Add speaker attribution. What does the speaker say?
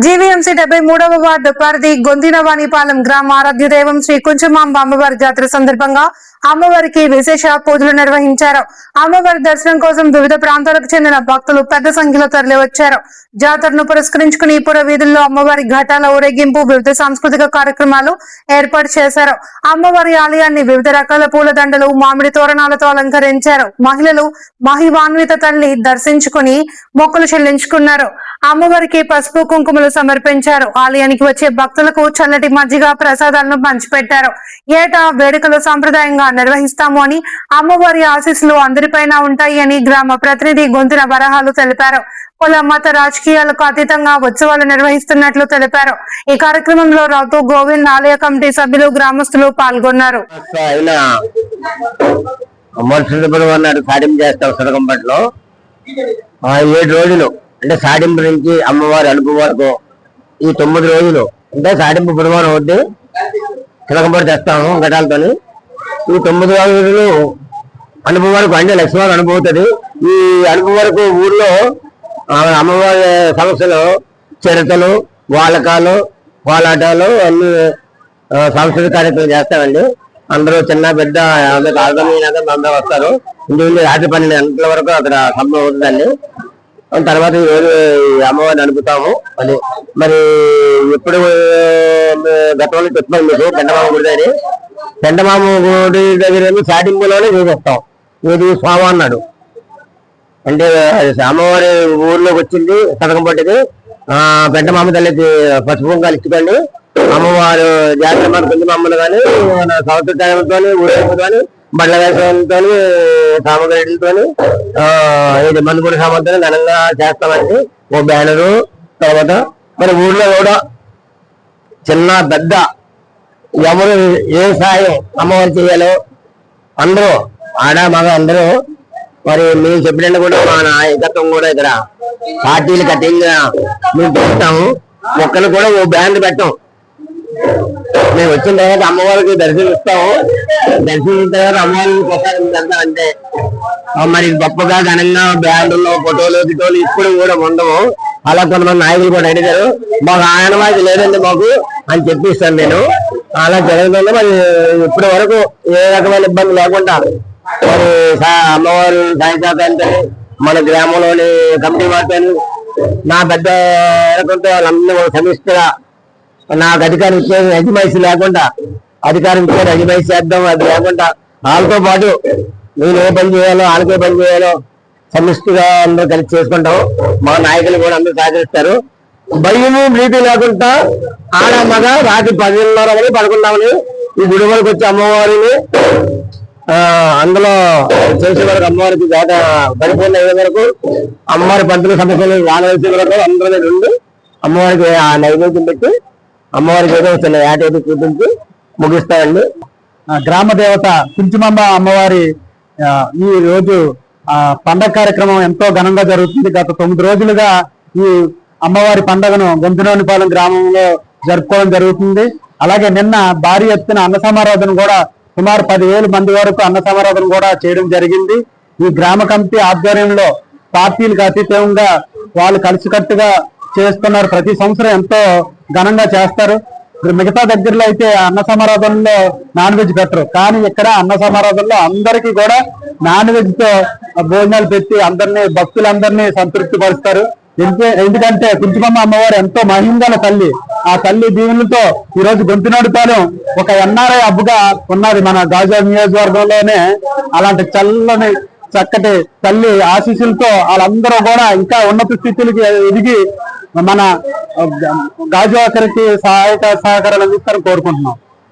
Speaker 1: GVMC 73వ ward పరిధి గొంతినవాణిపాలెం గ్రామ ఆరాధ్య దైవం శ్రీ కుంచమాంబ అమ్మవారి జాతర సందర్భంగా అమ్మవారికి విశేష పూజలు నిర్వహించారు. అమ్మవారి దర్శనం కోసం వివిధ ప్రాంతాలకు చెందిన భక్తులు పెద్ద సంఖ్యలో తరలివచ్చారు. జాతరను పురస్కరించుకుని పుర వీధుల్లో అమ్మవారి ఘటాల ఊరేగింపు, వివిధ సాంస్కృతిక కార్యక్రమాలు ఏర్పాటు చేశారు. అమ్మవారి ఆలయాన్ని వివిధ రకాల పూలదండలు, మామిడి తోరణాలతో అలంకరించారు. మహిళలు మహిమాన్విత తల్లి దర్శించుకుని మొక్కులు చెల్లించుకున్నారు. అమ్మవారికి పసుపు కుంకుమలు సమర్పించారు. ఆలయానికి వచ్చే భక్తులకు చల్లటి మజ్జిగ ప్రసాదాలను పంచిపెట్టారు. ఏటా వేడుకలు సాంప్రదాయంగా నిర్వహిస్తాము అని, అమ్మవారి ఆశీస్సులు అందరిపైన ఉంటాయి అని గ్రామ ప్రతినిధి గొంతున వరహాలు తెలిపారు. కుల మత రాజకీయాలకు అతీతంగా ఉత్సవాలు నిర్వహిస్తున్నట్లు తెలిపారు. ఈ కార్యక్రమంలో రాతు గోవింద్, ఆలయ కమిటీ సభ్యులు, గ్రామస్తులు పాల్గొన్నారు.
Speaker 2: అంటే సాడింపు నుంచి అమ్మవారి అలుపు వరకు ఈ 9 రోజులు అంటే సాడింపు బుధవారం ఒకటి చిలకంపడి తెస్తాము ఘటాలతో. ఈ 9 రోజులు అనుభవం వరకు అంటే లక్ష్మీవారి అనుభవుతుంది. ఈ అనుభవం వరకు ఊర్లో అమ్మవారి సమస్యలు, చరిత్రలు, వాలకాలు, కోలాటాలు అన్ని సాంస్కృతిక కార్యక్రమం చేస్తామండి. అందరూ చిన్న పెద్ద అందరూ వస్తారు. ఇంటి రాత్రి 12 గంటల వరకు అక్కడ సంభవం అవుతుందండి. తర్వాత ఈ రోజు అమ్మవారిని అనుపుతాము. మరి ఎప్పుడు గతంలో చెప్తాం మీకు పెండమామ గుడి దగ్గర, పెండమామ గుడి దగ్గర స్టార్టింగ్లోనే చూపిస్తాం. ఇది స్వామి అన్నాడు అంటే అమ్మవారి ఊర్లోకి వచ్చింది పథకం పట్టింది. పెండమామ తల్లికి పసుపు కుంకాలు ఇచ్చుకోండి. అమ్మవారు జాతర మన పెండమామలు కానీ సంవత్సర టైంతో ఊరేగింపు కానీ బడ్ల వేసంతో సామగ్రితో ఇది మందుపూడి సామగ్రితో ఘనంగా చేస్తామండి. ఓ బ్యానరు. తర్వాత మరి ఊర్లో కూడా చిన్న పెద్ద ఎవరు ఏ సాయం అమ్మవారు చేయాలో అందరూ ఆడ మగ అందరూ మరి మేము చెప్పినట్టు కూడా మా నాయకత్వం కూడా ఇక్కడ పార్టీలకు అతీతంగా మేము పెడతాము. ఒక్కరు కూడా ఓ బ్యానర్ పెట్టాం. మేము వచ్చిన తర్వాత అమ్మవారికి దర్శనం ఇస్తాము. దర్శనం తర్వాత అమ్మవారికి ప్రసాదం చేస్తాం. అంటే మరి గొప్పగా ఘనంగా బ్యాండ్లో ఫోటోలు గిటోలు ఇప్పుడు కూడా ఉండవు. అలా కొంతమంది నాయకులు కూడా అడిగారు. మాకు ఆనవాయితీ లేదండి మాకు అని చెప్పిస్తాను నేను. అలా జరుగుతుంది. మరి ఇప్పటి వరకు ఏ రకమైన ఇబ్బంది లేకుండా మరి అమ్మవారి సాయంత్రం మన గ్రామంలోని కమిటీ వారితో నా పెద్ద రకంతో వాళ్ళందరూ సమిష్టిగా నాకు అధికారం ఇచ్చేది అజమాయిషి లేకుండా అధికారం ఇచ్చేది అజమాయిషి చేద్దాం. అది లేకుండా వాళ్ళతో పాటు నేను ఏ పని చేయాలో వాళ్ళకే పని చేయాలో సమిష్టిగా అందరూ కలిసి చేసుకుంటాం. మా నాయకులు కూడా అందరూ సహకరిస్తారు. భయము భీతి లేకుండా ఆడ మగ రాత్రి 10:30 11 ఈ గుడి వరకు వచ్చి అమ్మవారిని అందులో చేసే వరకు అమ్మవారికి జాత పరిపూర్ణ అయ్యే వరకు అమ్మవారి పంతుల సమస్యలు రానవలసే వరకు అందరూ ఉండి అమ్మవారికి ఆ నైవేద్యం పెట్టి అమ్మవారికి ఏదో చిన్న ఏటేది చూపించి ముగిస్తామండి.
Speaker 3: గ్రామ దేవత కుంచమాంబ అమ్మవారి ఈ రోజు పండగ కార్యక్రమం ఎంతో ఘనంగా జరుగుతుంది. గత 9 రోజులుగా ఈ అమ్మవారి పండుగను గొంతునవానిపాలెం గ్రామంలో జరుపుకోవడం జరుగుతుంది. అలాగే నిన్న భారీ ఎత్తున అన్న సమారాధన కూడా సుమారు 10,000 మంది వరకు అన్న సమారాధన కూడా చేయడం జరిగింది. ఈ గ్రామ కమిటీ ఆధ్వర్యంలో పార్టీలకు అతీతంగా వాళ్ళు కలిసికట్టుగా చేస్తున్నారు. ప్రతి సంవత్సరం ఎంతో ఘనంగా చేస్తారు. మిగతా దగ్గరలో అయితే అన్న సమారాధనలో నాన్ వెజ్ పెట్టరు, కానీ ఇక్కడ అన్న సమారాధనలో అందరికీ కూడా నాన్ వెజ్ తో భోజనాలు పెట్టి అందరినీ భక్తులందరినీ సంతృప్తి పరుస్తారు. ఎందుకంటే కుంచమాంబ అమ్మవారు ఎంతో మహిమగల తల్లి. ఆ తల్లి దీవులతో ఈ రోజు గొంతునవానిపాలెం ఒక ఎన్ఆర్ఐ హబ్గా ఉన్నది మన గాజువాక నియోజకవర్గంలోనే. అలాంటి చల్లని చక్కటి తల్లి ఆశీస్సులతో వాళ్ళందరూ కూడా ఇంకా ఉన్నత స్థితులకి ఎదిగి మన గాజువాకరికి సహాయక సహకారాలు అందిస్తారని కోరుకుంటున్నాం.